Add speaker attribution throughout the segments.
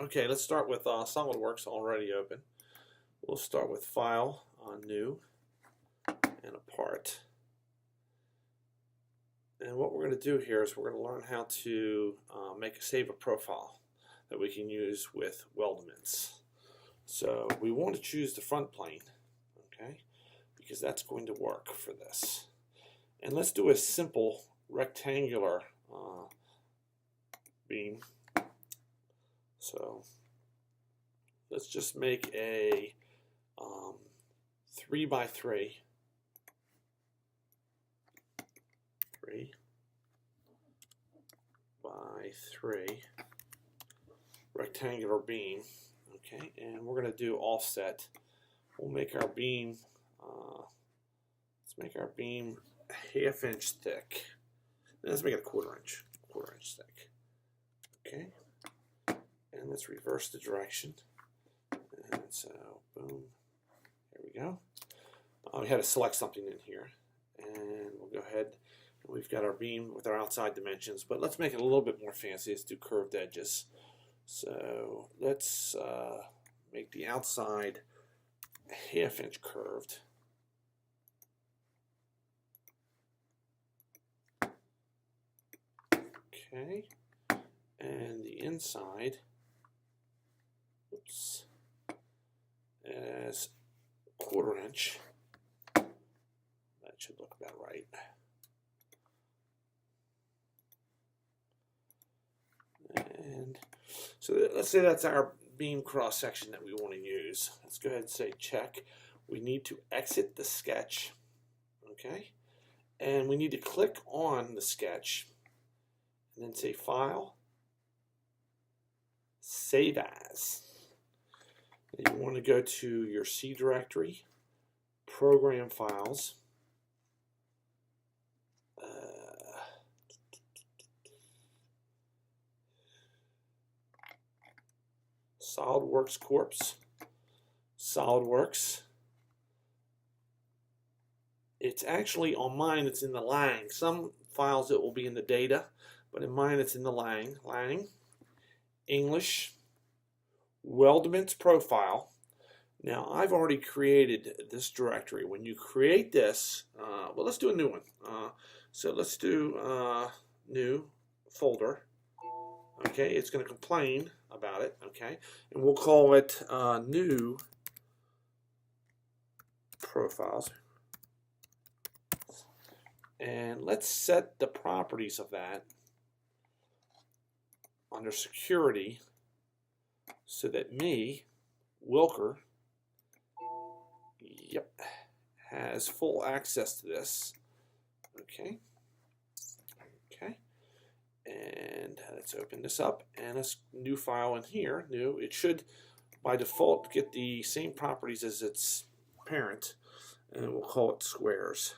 Speaker 1: Okay, let's start with Solidworks already open. We'll start with File, New, and a Part. And what we're going to do here is we're going to learn how to save a profile that we can use with WeldMents. So we want to choose the front plane, okay, because that's going to work for this. And let's do a simple rectangular beam. So let's just make a 3 by 3 rectangular beam. Okay, and we're going to do offset. We'll make our beam, let's make our beam a ½ inch thick. Let's make it a quarter inch thick. Okay, and let's reverse the direction. And so, boom, there we go. We had to select something in here, and we'll go ahead. We've got our beam with our outside dimensions, but let's make it a little bit more fancy. Let's do curved edges. So let's make the outside ½ inch curved. Okay, and the inside, oops, as ½ inch. That should look about right. And so let's say that's our beam cross section that we want to use. Let's go ahead and say check. We need to exit the sketch, okay? And we need to click on the sketch and then say File, Save As. And you want to go to your C directory, Program Files, SolidWorks Corp, SolidWorks. It's actually on mine, it's in the Lang. Some files it will be in the data, but in mine it's in the Lang. English, WeldMents profile. Now I've already created this directory. When you create this, well, let's do a new one. So let's do new folder. Okay, it's going to complain about it, okay, and we'll call it new profiles. And let's set the properties of that under security so that me, Wilker, yep, has full access to this. Okay. And let's open this up, and a new file in here, new. It should, by default, get the same properties as its parent, and we'll call it squares.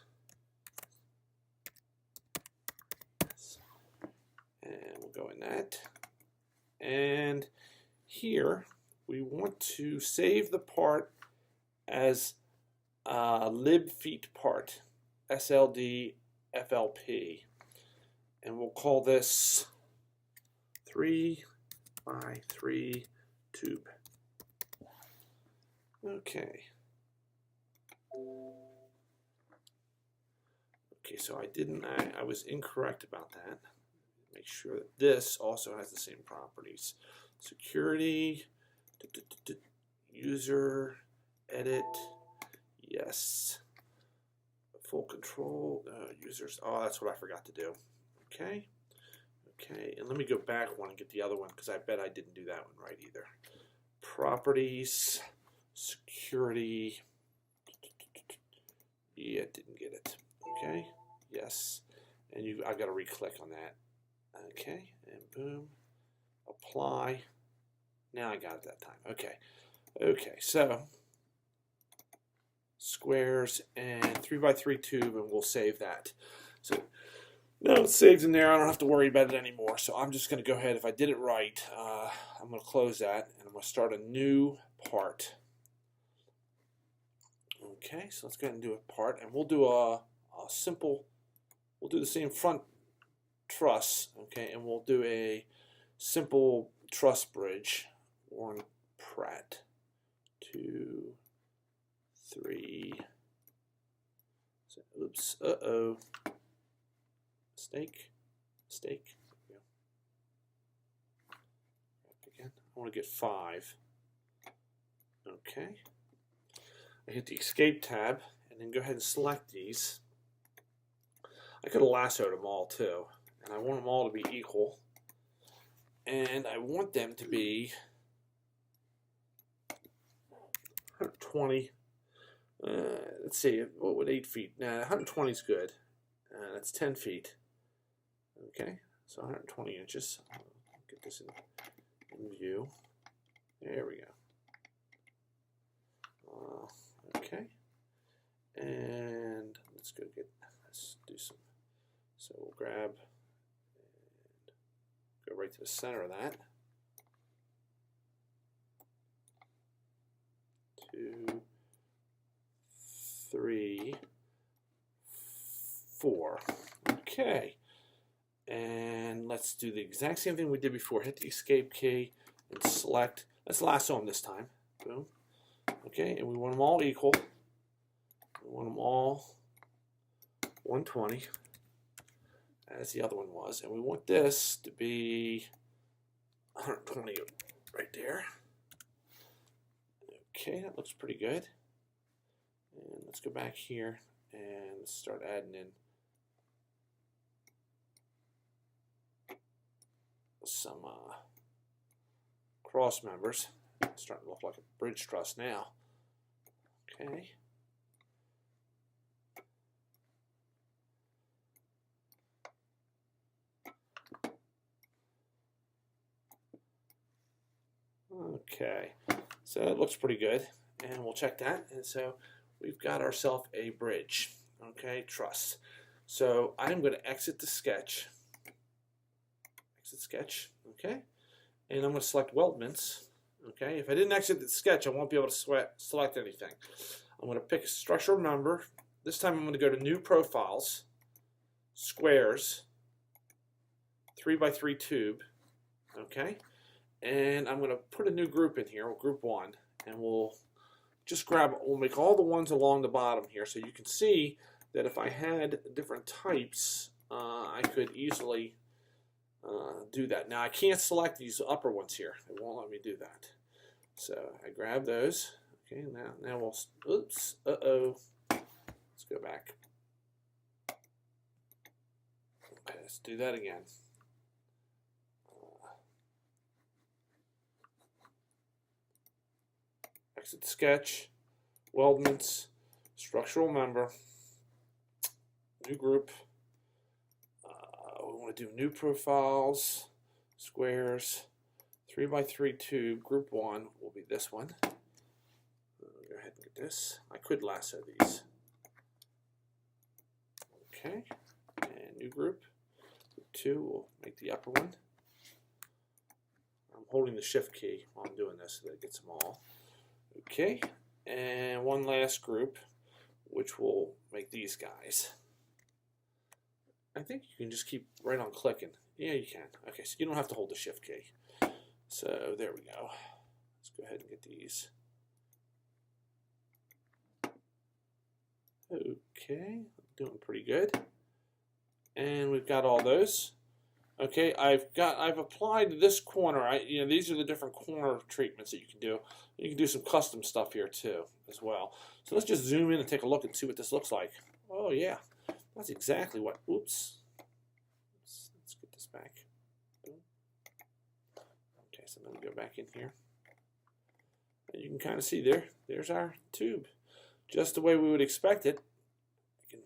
Speaker 1: And we'll go in that. And here, we want to save the part as lib feet part, SLD FLP. And we'll call this 3 by 3 tube. Okay. Okay, so I was incorrect about that. Make sure that this also has the same properties. Security, user, edit, yes. Full control, users, oh, that's what I forgot to do. Okay, and let me go back one and get the other one because I bet I didn't do that one right either. Properties, security, yeah, didn't get it. Okay, yes, and I got to re-click on that. Okay, and boom, apply. Now I got it that time. Okay, so squares and 3 by 3 tube, and we'll save that. So now it's saved in there. I don't have to worry about it anymore. So I'm just going to go ahead. If I did it right, I'm going to close that, and I'm going to start a new part. Okay, so let's go ahead and do a part, and we'll do a simple. We'll do the same front truss. Okay, and we'll do a simple truss bridge. Warren Pratt. 2, 3. So, oops. Uh-oh. Mistake. Mistake. There we go. Again. I want to get 5. Okay. I hit the Escape tab, and then go ahead and select these. I could have lassoed them all too, and I want them all to be equal, and I want them to be 120. Let's see, what would 8 feet? Nah, 120 is good. That's 10 feet. Okay, so 120 inches. I'll get this in view. There we go. Okay, and let's do some. So we'll grab and go right to the center of that. 2, 3, 4. Okay, and let's do the exact same thing we did before. Hit the Escape key and select. Let's lasso them this time. Boom. Okay, and we want them all equal. We want them all 120, as the other one was. And we want this to be 120 right there. Okay, that looks pretty good. And let's go back here and start adding in some cross members. It's starting to look like a bridge truss now. Okay. Okay, so it looks pretty good, and we'll check that. And so we've got ourselves a bridge, okay, truss. So I'm going to exit the sketch, okay, and I'm going to select WeldMents. Okay, if I didn't exit the sketch, I won't be able to select anything. I'm going to pick a structural number. This time I'm going to go to New Profiles, Squares, 3x3 tube. Okay, and I'm going to put a new group in here, group 1, and we'll make all the ones along the bottom here, so you can see that if I had different types, I could easily do that. Now I can't select these upper ones here. It won't let me do that. So I grab those. Okay, now we'll, oops, uh-oh. Let's go back. Okay, let's do that again. Exit sketch, WeldMents, structural member, new group. We want to do New Profiles, Squares, 3x3 tube. Group 1 will be this one. Go ahead and get this. I could lasso these. Okay, and new group. Group 2 will make the upper one. I'm holding the Shift key while I'm doing this so that it gets them all. Okay, and one last group, which will make these guys. I think you can just keep right on clicking. Yeah, you can. Okay, so you don't have to hold the Shift key. So there we go. Let's go ahead and get these. Okay, doing pretty good. And we've got all those. Okay, I've applied this corner. These are the different corner treatments that you can do. You can do some custom stuff here too, as well. So let's just zoom in and take a look and see what this looks like. Oh yeah, that's exactly what. Oops. Let's get this back. Okay, so then we go back in here, and you can kind of see there's our tube, just the way we would expect it. I can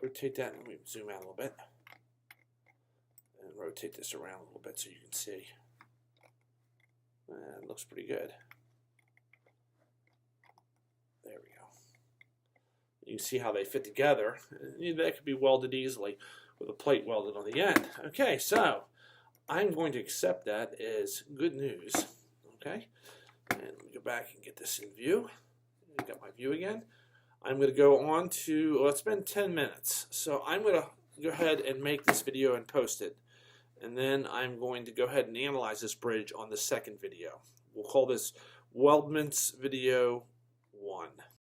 Speaker 1: rotate that and we zoom out a little bit. Rotate this around a little bit so you can see. It looks pretty good. There we go. You can see how they fit together. That could be welded easily with a plate welded on the end. Okay, so I'm going to accept that as good news. Okay, and let me go back and get this in view. I got my view again. I'm going to go on to, well, it's been 10 minutes. So I'm going to go ahead and make this video and post it. And then I'm going to go ahead and analyze this bridge on the second video. we'll call this WeldMents video